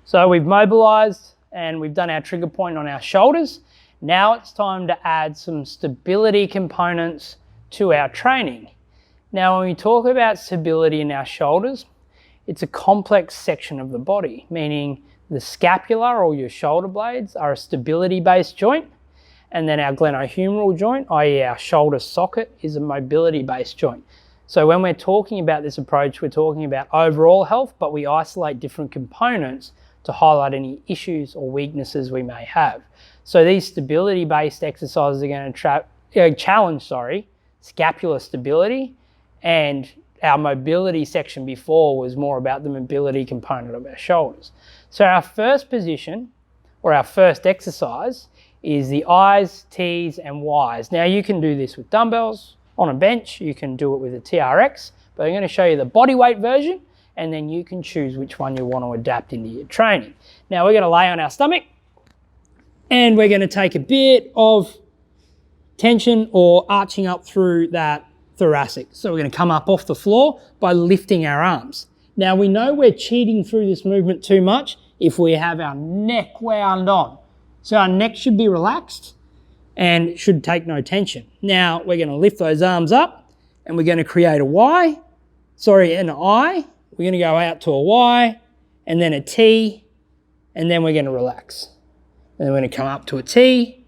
So we've mobilised and we've done our trigger point on our shoulders. Now it's time to add some stability components to our training. Now when we talk about stability in our shoulders, it's a complex section of the body, meaning the scapula or your shoulder blades are a stability-based joint, and then our glenohumeral joint, i.e. our shoulder socket, is a mobility-based joint. So when we're talking about this approach, we're talking about overall health, but we isolate different components to highlight any issues or weaknesses we may have. So these stability-based exercises are going to challenge scapular stability, and our mobility section before was more about the mobility component of our shoulders. So our first position, or our first exercise, is the I's, T's, and Y's. Now you can do this with dumbbells, on a bench, you can do it with a TRX, but I'm going to show you the body weight version, and then you can choose which one you want to adapt into your training. Now we're going to lay on our stomach, and we're going to take a bit of tension or arching up through that thoracic. So we're going to come up off the floor by lifting our arms. Now we know we're cheating through this movement too much if we have our neck wound on. So our neck should be relaxed and should take no tension. Now we're going to lift those arms up and we're going to create an I. We're going to go out to a Y and then a T, and then we're going to relax. And then we're going to come up to a T,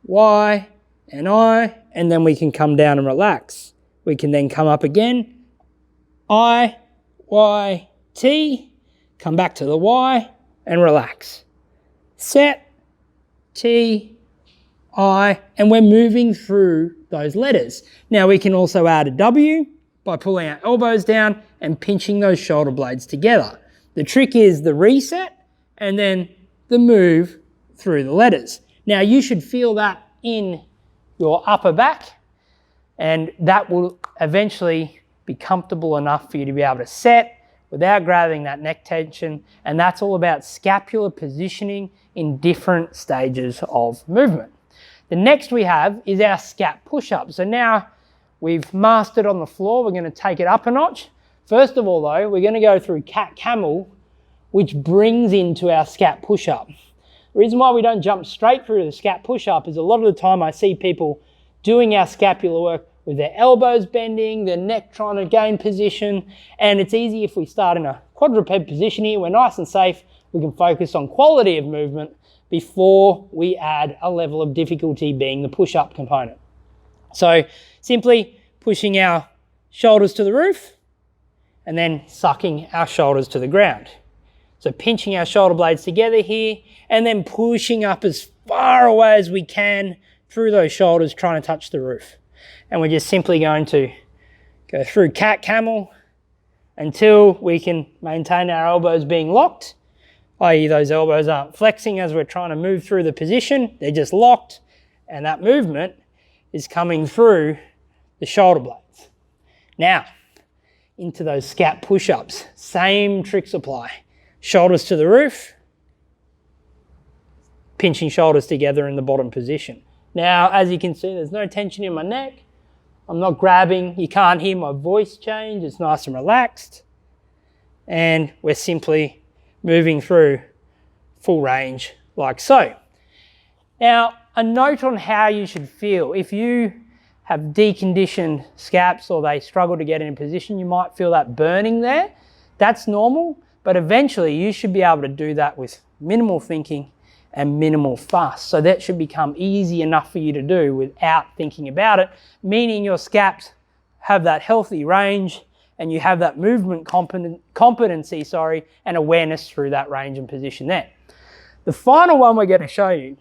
Y, and I, and then we can come down and relax. We can then come up again, I, Y, T, come back to the Y, and relax. Set, T, I, and we're moving through those letters. Now we can also add a W by pulling our elbows down and pinching those shoulder blades together. The trick is the reset and then the move through the letters. Now you should feel that in your upper back, and that will eventually be comfortable enough for you to be able to set without grabbing that neck tension, and that's all about scapular positioning in different stages of movement. The next we have is our scap push-up. So now we've mastered on the floor, we're going to take it up a notch. First of all though, we're going to go through Camel, which brings into our scap push-up. The reason why we don't jump straight through the scap push-up is a lot of the time I see people doing our scapular work with their elbows bending, their neck trying to gain position, and it's easy if we start in a quadruped position here, we're nice and safe, we can focus on quality of movement before we add a level of difficulty being the push-up component. So simply pushing our shoulders to the roof and then sucking our shoulders to the ground. So pinching our shoulder blades together here and then pushing up as far away as we can through those shoulders, trying to touch the roof. And we're just simply going to go through camel until we can maintain our elbows being locked, i.e. those elbows aren't flexing as we're trying to move through the position, they're just locked, and that movement is coming through the shoulder blades. Now, into those scap push-ups, same tricks apply. Shoulders to the roof, pinching shoulders together in the bottom position. Now, as you can see, there's no tension in my neck. I'm not grabbing. You can't hear my voice change. It's nice and relaxed. And we're simply moving through full range like so. Now, a note on how you should feel. If you have deconditioned scaps or they struggle to get in a position, you might feel that burning there. That's normal, but eventually you should be able to do that with minimal thinking and minimal fuss. So that should become easy enough for you to do without thinking about it, meaning your scaps have that healthy range and you have that movement competency and awareness through that range and position there. The final one we're going to show you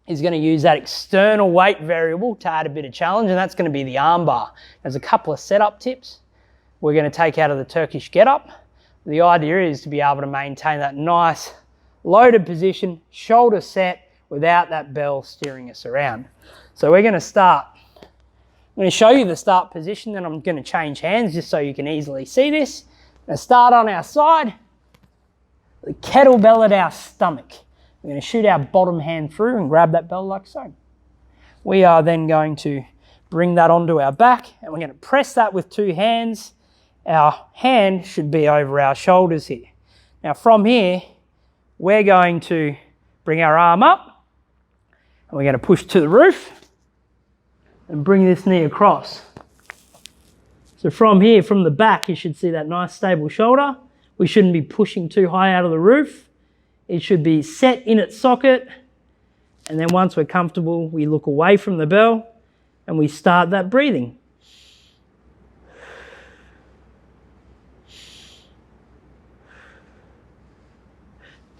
is going to use that external weight variable to add a bit of challenge, and that's going to be the arm bar. There's a couple of setup tips we're going to take out of the Turkish get-up. The idea is to be able to maintain that nice loaded position, shoulder set, without that bell steering us around. So we're going to start. I'm going to show you the start position, then I'm going to change hands just so you can easily see this. I'm going to start on our side, the kettlebell at our stomach. We're going to shoot our bottom hand through and grab that bell like so. We are then going to bring that onto our back and we're going to press that with two hands. Our hand should be over our shoulders here. Now from here, we're going to bring our arm up and we're going to push to the roof and bring this knee across. So from here, from the back, you should see that nice stable shoulder. We shouldn't be pushing too high out of the roof. It should be set in its socket. And then once we're comfortable, we look away from the bell and we start that breathing.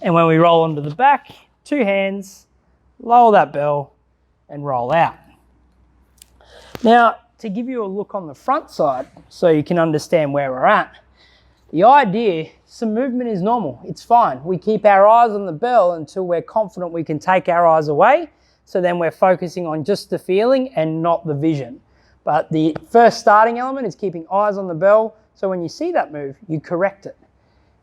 And when we roll onto the back, 2 hands, lower that bell and roll out. Now, to give you a look on the front side so you can understand where we're at, the idea, some movement is normal, it's fine. We keep our eyes on the bell until we're confident we can take our eyes away, so then we're focusing on just the feeling and not the vision. But the first starting element is keeping eyes on the bell, so when you see that move, you correct it.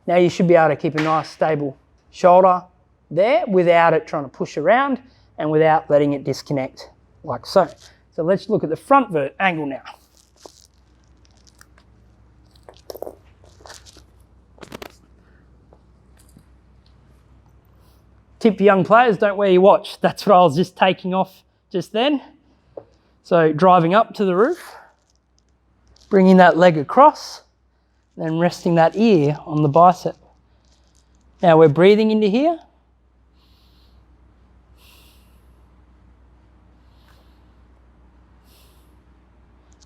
Now you should be able to keep a nice stable shoulder there without it trying to push around and without letting it disconnect like so. So let's look at the front angle now. Tip for young players, don't wear your watch. That's what I was just taking off just then. So driving up to the roof, bringing that leg across, then resting that ear on the bicep. Now we're breathing into here.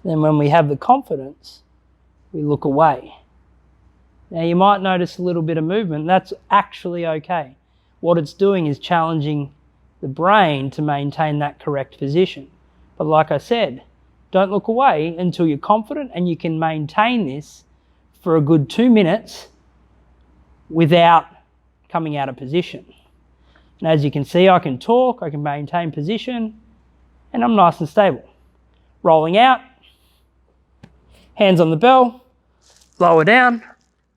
Then when we have the confidence, we look away. Now you might notice a little bit of movement. That's actually okay. What it's doing is challenging the brain to maintain that correct position. But like I said, don't look away until you're confident and you can maintain this for a good 2 minutes without coming out of position. And as you can see, I can talk, I can maintain position, and I'm nice and stable. Rolling out, hands on the bell, lower down,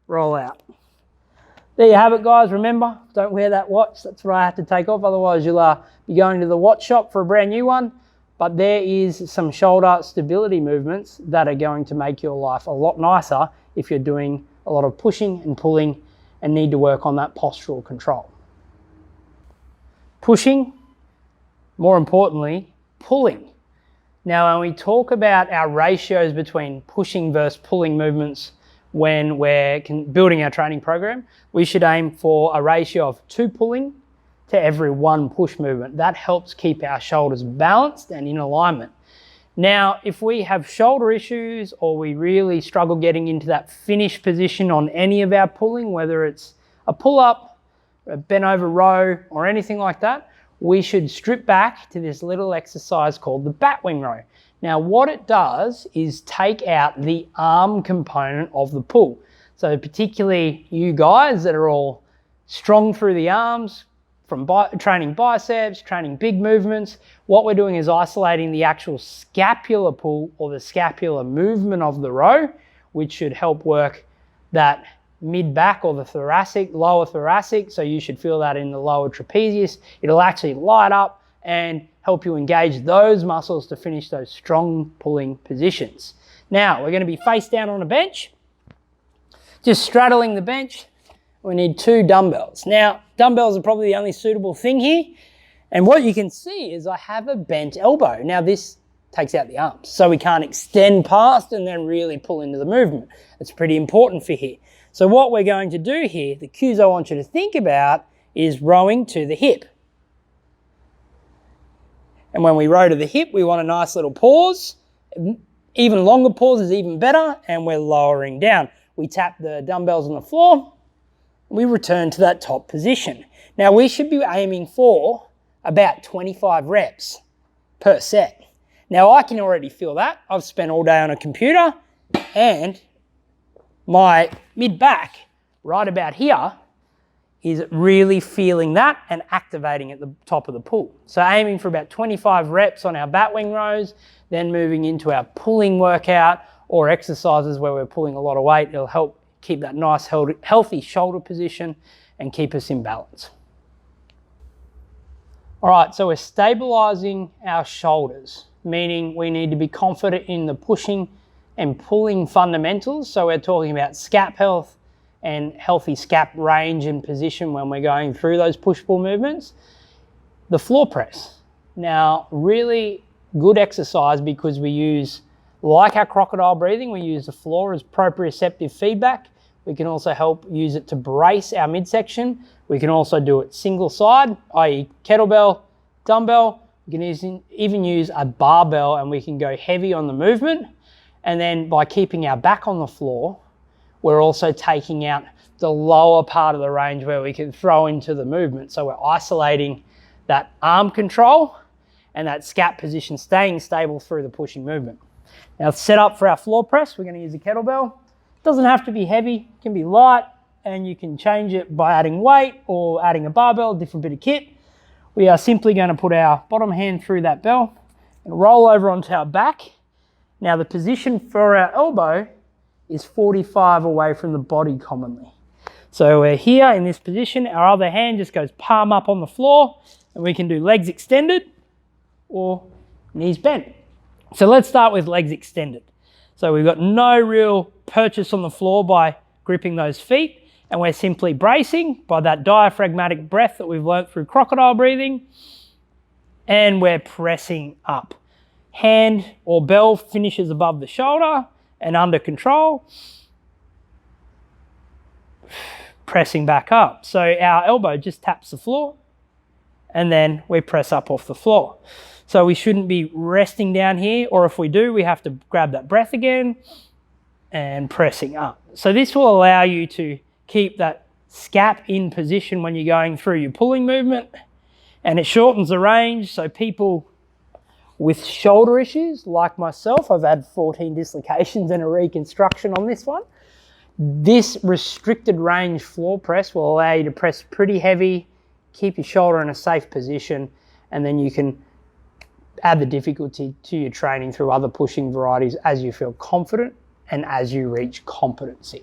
roll out. There you have it, guys. Remember, don't wear that watch. That's what I have to take off. Otherwise, you'll be going to the watch shop for a brand new one. But there is some shoulder stability movements that are going to make your life a lot nicer if you're doing a lot of pushing and pulling and need to work on that postural control. Pushing, more importantly, pulling. Now, when we talk about our ratios between pushing versus pulling movements when we're building our training program, we should aim for a ratio of 2 pulling to every 1 push movement. That helps keep our shoulders balanced and in alignment. Now, if we have shoulder issues or we really struggle getting into that finish position on any of our pulling, whether it's a pull-up, a bent over row, or anything like that, we should strip back to this little exercise called the batwing row. Now, what it does is take out the arm component of the pull. So particularly you guys that are all strong through the arms, from training biceps, training big movements, what we're doing is isolating the actual scapular pull or the scapular movement of the row, which should help work that mid-back or the thoracic, lower thoracic. So you should feel that in the lower trapezius. It'll actually light up and help you engage those muscles to finish those strong pulling positions. Now, we're going to be face down on a bench, just straddling the bench. We need 2 dumbbells. Now, dumbbells are probably the only suitable thing here. And what you can see is I have a bent elbow. Now, this takes out the arms, so we can't extend past and then really pull into the movement. It's pretty important for here. So what we're going to do here, the cues I want you to think about is rowing to the hip. And when we row to the hip, we want a nice little pause. Even longer pause is even better, and we're lowering down. We tap the dumbbells on the floor, we return to that top position. Now we should be aiming for about 25 reps per set. Now I can already feel that. I've spent all day on a computer and my mid-back right about here is really feeling that and activating at the top of the pull. So aiming for about 25 reps on our batwing rows, then moving into our pulling workout or exercises where we're pulling a lot of weight. It'll help keep that nice healthy shoulder position and keep us in balance. All right, so we're stabilizing our shoulders, meaning we need to be confident in the pushing and pulling fundamentals. So we're talking about scap health and healthy scap range and position when we're going through those push-pull movements. The floor press. Now, really good exercise because we use, like our crocodile breathing, we use the floor as proprioceptive feedback. We can also help use it to brace our midsection. We can also do it single side, i.e. kettlebell, dumbbell. We can even use a barbell and we can go heavy on the movement. And then by keeping our back on the floor, we're also taking out the lower part of the range where we can throw into the movement. So we're isolating that arm control and that scap position staying stable through the pushing movement. Now set up for our floor press, we're going to use a kettlebell. It doesn't have to be heavy, it can be light, and you can change it by adding weight or adding a barbell, a different bit of kit. We are simply going to put our bottom hand through that bell and roll over onto our back. Now the position for our elbow is 45 away from the body commonly. So we're here in this position, our other hand just goes palm up on the floor, and we can do legs extended or knees bent. So let's start with legs extended. So we've got no real purchase on the floor by gripping those feet, and we're simply bracing by that diaphragmatic breath that we've learnt through crocodile breathing, and we're pressing up. Hand or bell finishes above the shoulder and under control, pressing back up. So our elbow just taps the floor and then we press up off the floor. So we shouldn't be resting down here, or if we do, we have to grab that breath again and pressing up. So this will allow you to keep that scap in position when you're going through your pulling movement, and it shortens the range. So people with shoulder issues like myself, I've had 14 dislocations and a reconstruction on this one. This restricted range floor press will allow you to press pretty heavy, keep your shoulder in a safe position, and then you can add the difficulty to your training through other pushing varieties as you feel confident and as you reach competency.